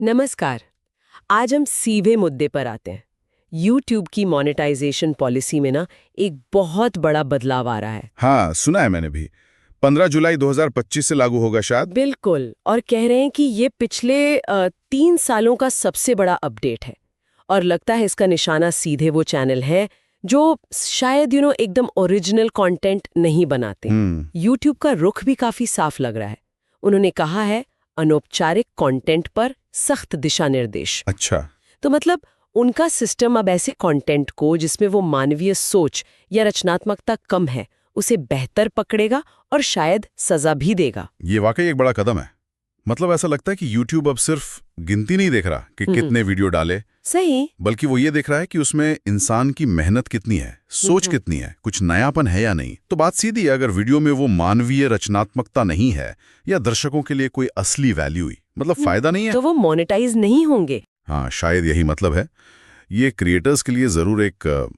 नमस्कार। आज हम सीधे मुद्दे पर आते हैं। YouTube की मोनेटाइजेशन पॉलिसी में ना एक बहुत बड़ा बदलाव आ रहा है। हाँ, सुना है मैंने भी। 15 जुलाई 2025 से लागू होगा शायद। बिल्कुल, और कह रहे हैं कि ये पिछले 3 सालों का सबसे बड़ा अपडेट है। और लगता है इसका निशाना सीधे वो चैनल है जो शायद एकदम ओरिजिनल कंटेंट नहीं बनाते। YouTube का रुख भी काफी साफ लग रहा है। उन्होंने कहा है अनौपचारिक कंटेंट पर सख्त दिशा निर्देश। अच्छा। तो मतलब उनका सिस्टम अब ऐसे कंटेंट को जिसमें वो मानवीय सोच या रचनात्मकता कम है उसे बेहतर पकड़ेगा और शायद सजा भी देगा। ये वाकई एक बड़ा कदम है। मतलब ऐसा लगता है कि YouTube अब सिर्फ गिनती नहीं देख रहा कि कितने वीडियो डाले, सही। बल्कि वो ये देख रहा है कि उसमें इंसान की मेहनत कितनी है, सोच कितनी है, कुछ नयापन है या नहीं। तो बात सीधी है, अगर वीडियो में वो मानवीय रचनात्मकता नहीं है या दर्शकों के लिए कोई असली वैल्यू ही मतलब फायदा नहीं है, तो वो मोनेटाइज नहीं होंगे। हाँ शायद यही मतलब है। ये क्रिएटर्स के लिए जरूर एक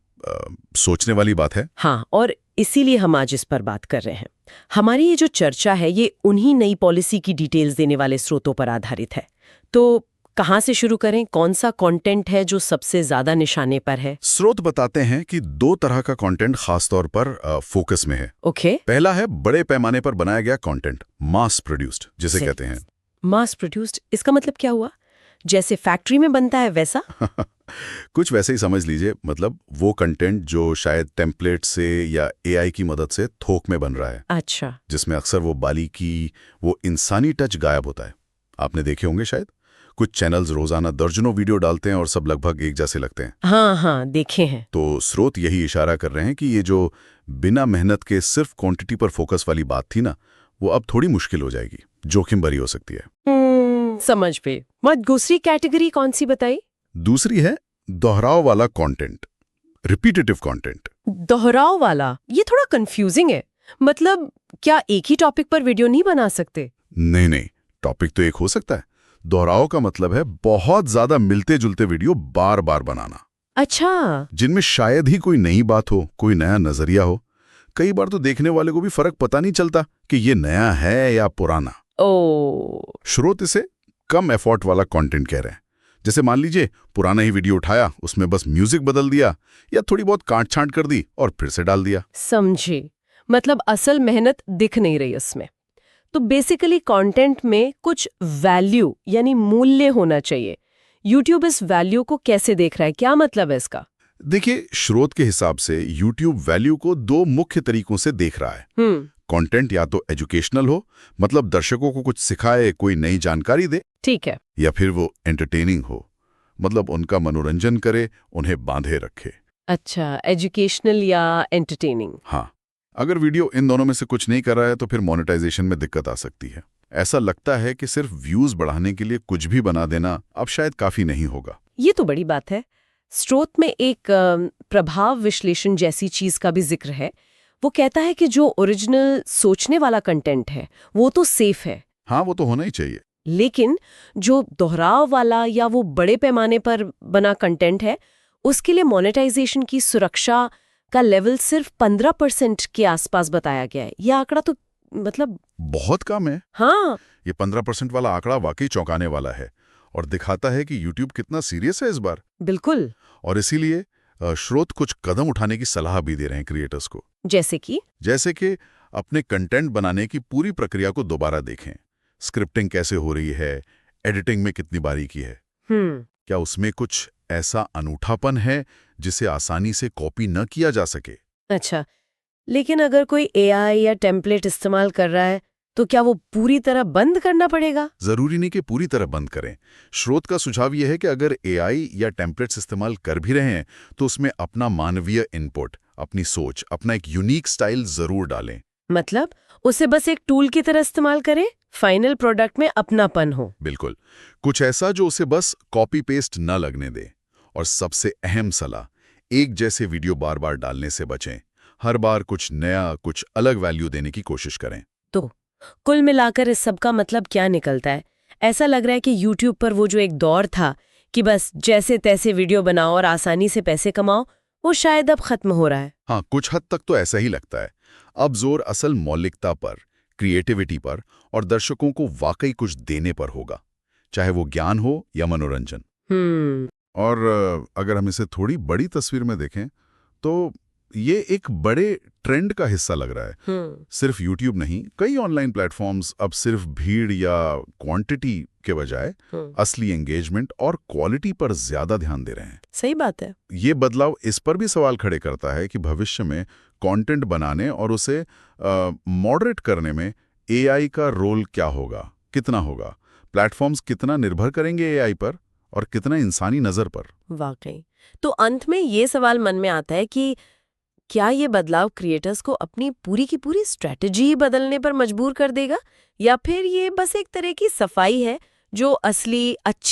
सोचने वाली बात है। हाँ, और इसीलिए हम आज इस पर बात कर रहे हैं। हमारी ये जो चर्चा है ये उन्हीं नई पॉलिसी की डिटेल्स देने वाले स्रोतों पर आधारित है। तो कहाँ से शुरू करें? कौन सा कंटेंट है जो सबसे ज्यादा निशाने पर है? स्रोत बताते हैं कि 2 तरह का कंटेंट खासतौर पर फोकस में है। ओके। पहला है बड़े पैमाने पर बनाया गया कंटेंट, मास प्रोड्यूस्ड जिसे कहते हैं। मास प्रोड्यूस्ड, इसका मतलब क्या हुआ? जैसे फैक्ट्री में बनता है वैसा? कुछ वैसे ही समझ लीजिए। मतलब वो कंटेंट जो शायद टेम्पलेट से या एआई की मदद से थोक में बन रहा है। अच्छा। जिसमें अक्सर वो बारीकी, वो इंसानी टच गायब होता है। आपने देखे होंगे शायद। कुछ चैनल्स रोजाना दर्जनों वीडियो डालते हैं और सब लगभग एक जैसे लगते हैं। हाँ हाँ, देखे हैं। तो स्रोत यही इशारा कर रहे हैं कि ये जो बिना मेहनत के सिर्फ क्वांटिटी पर फोकस वाली बात थी ना, वो अब थोड़ी मुश्किल हो जाएगी, जोखिम भरी हो सकती है। समझ पे। मत दूसरी कैटेगरी कौन सी बताई? दूसरी है दोहराव वाला कंटेंट, रिपीटेटिव कंटेंट। दोहराव वाला, ये थोड़ा कंफ्यूजिंग है। मतलब क्या एक ही टॉपिक पर वीडियो नहीं बना सकते? नहीं नहीं, टॉपिक तो एक हो सकता है। दोहराव का मतलब है बहुत ज्यादा मिलते जुलते वीडियो बार बार बनाना। अच्छा। जिनमें शायद ही कोई नई बात हो, कोई नया नजरिया हो। कई बार तो देखने वाले को भी फर्क पता नहीं चलता कि ये नया है या पुराना। स्रोत इसे कम एफर्ट वाला कंटेंट कह रहे हैं। जैसे मान लीजिए पुराना ही वीडियो उठाया, उसमें बस म्यूजिक बदल दिया या थोड़ी बहुत काट छांट कर दी और फिर से डाल दिया। समझे। मतलब असल मेहनत दिख नहीं रही उसमें। तो बेसिकली कंटेंट में कुछ वैल्यू यानी मूल्य होना चाहिए। YouTube इस वैल्यू को कैसे देख रहा है? क्या मतलब है इसका? देखिए, स्रोत के हिसाब से YouTube वैल्यू को 2 मुख्य तरीकों से देख रहा है। कंटेंट या तो एजुकेशनल हो, मतलब दर्शकों को कुछ सिखाए, कोई नई जानकारी दे। ठीक है। या फिर वो एंटरटेनिंग हो, मतलब उनका मनोरंजन करे, उन्हें बांधे रखे। अच्छा, एजुकेशनल या एंटरटेनिंग। हाँ, अगर वीडियो इन दोनों में से कुछ नहीं कर रहा है तो फिर मोनेटाइजेशन में दिक्कत आ सकती है। ऐसा लगता है कि सिर्फ व्यूज बढ़ाने के लिए कुछ भी बना देना अब शायद काफी नहीं होगा। ये तो बड़ी बात है। स्रोत में एक प्रभाव विश्लेषण जैसी चीज का भी जिक्र है। वो कहता है कि जो ओरिजिनल सोचने वाला कंटेंट है वो तो सेफ है। हाँ, वो तो होना ही चाहिए। लेकिन जो दोहराव वाला या वो बड़े पैमाने पर बना कंटेंट है उसके लिए मोनेटाइजेशन की सुरक्षा का लेवल सिर्फ 15% के आसपास बताया गया है। यह आंकड़ा तो मतलब बहुत कम है। हाँ, ये 15% वाला आंकड़ा वाकई चौंकाने वाला है और दिखाता है कि YouTube कितना सीरियस है इस बार। बिल्कुल। और इसीलिए स्रोत कुछ कदम उठाने की सलाह भी दे रहे हैं क्रिएटर्स को। जैसे कि अपने कंटेंट बनाने की पूरी प्रक्रिया को दोबारा देखें। स्क्रिप्टिंग कैसे हो रही है, एडिटिंग में कितनी बारीकी है, क्या उसमें कुछ ऐसा अनूठापन है जिसे आसानी से कॉपी न किया जा सके। अच्छा, लेकिन अगर कोई AI या टेम्पलेट इस्तेमाल कर रहा है तो क्या वो पूरी तरह बंद करना पड़ेगा? जरूरी नहीं कि पूरी तरह बंद करें। स्रोत का सुझाव यह है कि अगर AI या टेम्पलेट्स इस्तेमाल कर भी रहे हैं तो उसमें अपना मानवीय इनपुट, अपनी सोच, अपना एक यूनिक स्टाइल जरूर डालें। मतलब उसे बस एक टूल की तरह इस्तेमाल करें, फाइनल प्रोडक्ट में अपनापन हो। बिल्कुल, कुछ ऐसा जो उसे बस कॉपी पेस्ट न लगने दे। और सबसे अहम सलाह, एक जैसे वीडियो बार बार डालने से बचें। हर बार कुछ नया, कुछ अलग वैल्यू देने की कोशिश करें। तो कुल मिलाकर इस सब का मतलब क्या निकलता है? ऐसा लग रहा है कि YouTube पर वो जो एक दौर था कि बस जैसे तैसे वीडियो बनाओ और आसानी से पैसे कमाओ, वो शायद अब खत्म हो रहा है। हाँ, कुछ हद तक तो ऐसा ही लगता है। अब जोर असल मौलिकता पर, क्रिएटिविटी पर और दर्शकों को वाकई कुछ देने पर होगा। चाहे वो ज्ञान हो या मनोरंजन। और अगर हम इसे थोड़ी बड़ी तस्वीर में देखें तो ये एक बड़े ट्रेंड का हिस्सा लग रहा है। सिर्फ YouTube नहीं, कई ऑनलाइन प्लेटफॉर्म्स अब सिर्फ भीड़ या क्वांटिटी के बजाय असली एंगेजमेंट और क्वालिटी पर ज्यादा ध्यान दे रहे हैं। सही बात है। ये बदलाव इस पर भी सवाल खड़े करता है कि भविष्य में कंटेंट बनाने और उसे मॉडरेट करने में AI का रोल क्या होगा, कितना होगा, प्लेटफॉर्म्स कितना निर्भर करेंगे AI पर और कितना इंसानी नजर पर। वाकई। तो अंत में ये सवाल मन में आता है कि क्या ये बदलाव क्रिएटर्स को अपनी पूरी की पूरी स्ट्रेटजी बदलने पर मजबूर कर देगा, या फिर ये बस एक तरह की सफाई है जो असली अच्छी